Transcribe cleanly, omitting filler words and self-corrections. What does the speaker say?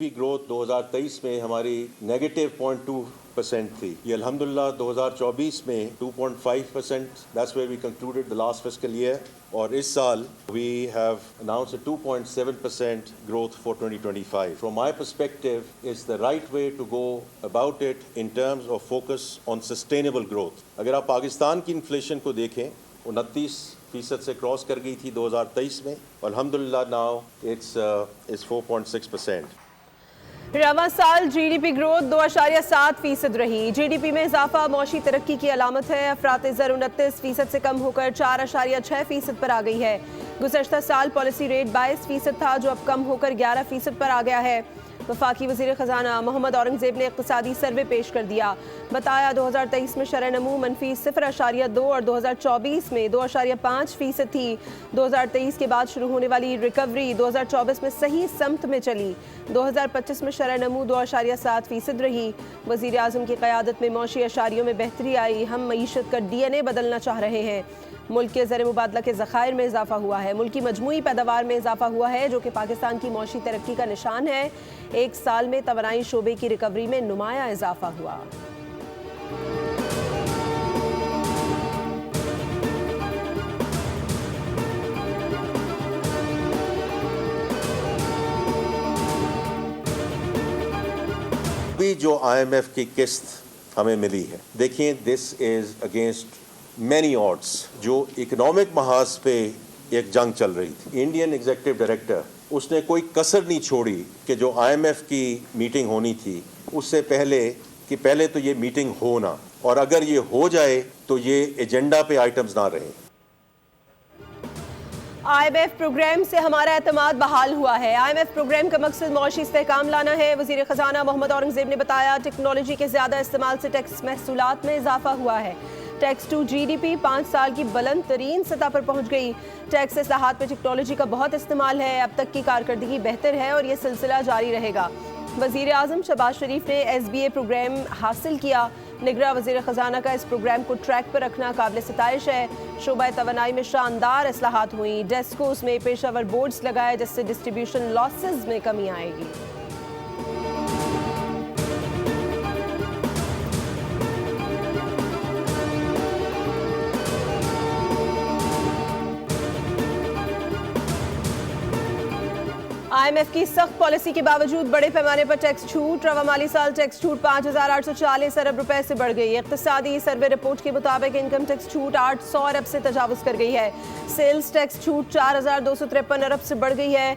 की ग्रोथ 2023 में हमारी -0.2% थी। ये अल्हम्दुलिल्लाह 2024 में 2.5%, that's where we concluded the last fiscal year. और इस साल we have announced a 2.7% growth for 2025. From my perspective, it's the right way to go about it in terms of focus on sustainable growth. अगर आप पाकिस्तान की inflation को देखें, 29% से cross कर गई थी 2023 में। अल्हम्दुलिल्लाह नाउ it's 4.6%. रवां साल जीडीपी ग्रोथ 2.7% रही। जीडीपी में इजाफा मौशी तरक्की की अलामत है। अफरात ज़र 29% से कम होकर 4.6% पर आ गई है। गुज़श्ता साल पॉलिसी रेट 22% था, जो अब कम होकर 11% पर आ गया है। वफाकी वज़ीर ख़जाना मोहम्मद औरंगज़ेब ने इक़्तिसादी सर्वे पेश कर दिया। बताया 2023 में शरह नमू -0.2 और 2024 में 2.5% थी। 2023 के बाद शुरू होने वाली रिकवरी 2024 में सही समत में चली। 2025 में शरह नमू 2.7% रही। वज़ीर आज़म की क़यादत में मौशी अशारियों में बेहतरी आई। हम मईशत का DNA बदलना चाह रहे हैं। मुल्क के ज़र मुबादला के ज़खायर में इजाफा हुआ है। मुल्क की मजमूई पैदावार में इजाफा हुआ है, जो कि पाकिस्तान की मौशी तरक्की का निशान है। एक साल में तवानाई शोबे की रिकवरी में नुमाया इजाफा हुआ। अभी जो IMF की किस्त हमें मिली है, देखिए this is against many odds. जो इकोनॉमिक महाज पे एक जंग चल रही थी, इंडियन एग्जीक्यूटिव डायरेक्टर उसने कोई कसर नहीं छोड़ी कि जो IMF की मीटिंग होनी थी उससे पहले तो ये मीटिंग हो ना, और अगर ये हो जाए तो ये एजेंडा पे आइटम्स ना रहे। IMF प्रोग्राम से हमारा एतमाद बहाल हुआ है। IMF प्रोग्राम का मकसद मौशी इस्तेहकाम लाना है। वज़ीर ख़जाना मोहम्मद औरंगज़ेब ने बताया, टेक्नोलॉजी के ज़्यादा इस्तेमाल से टैक्स महसूलात में इजाफा हुआ है। टैक्स टू GDP 5 साल की बुलंद तरीन सतह पर पहुँच गई। टैक्स इस्लाहात में टेक्नोलॉजी का बहुत इस्तेमाल है। अब तक की कारकर्दगी बेहतर है और ये सिलसिला जारी रहेगा। वज़ीर आज़म शहबाज शरीफ ने SBA प्रोग्राम हासिल किया। निगरां वज़ीर ख़जाना का इस प्रोग्राम को ट्रैक पर रखना काबिल सितारिश है। शोबा तवानाई में शानदार इस्लाहात हुई। डेस्कोस में पेशावर बोर्ड्स लगाए, जिससे डिस्ट्रीब्यूशन लॉसेस में कमी आएगी। IMF की सख्त पॉलिसी के बावजूद बड़े पैमाने पर टैक्स छूट। रवा माली साल टैक्स छूट 5,840 अरब रुपए से बढ़ गई। इक़्तिसादी सर्वे रिपोर्ट के मुताबिक इनकम टैक्स छूट 800 अरब से तजावुज़ कर गई है। सेल्स टैक्स छूट 4,253 अरब से बढ़ गई है।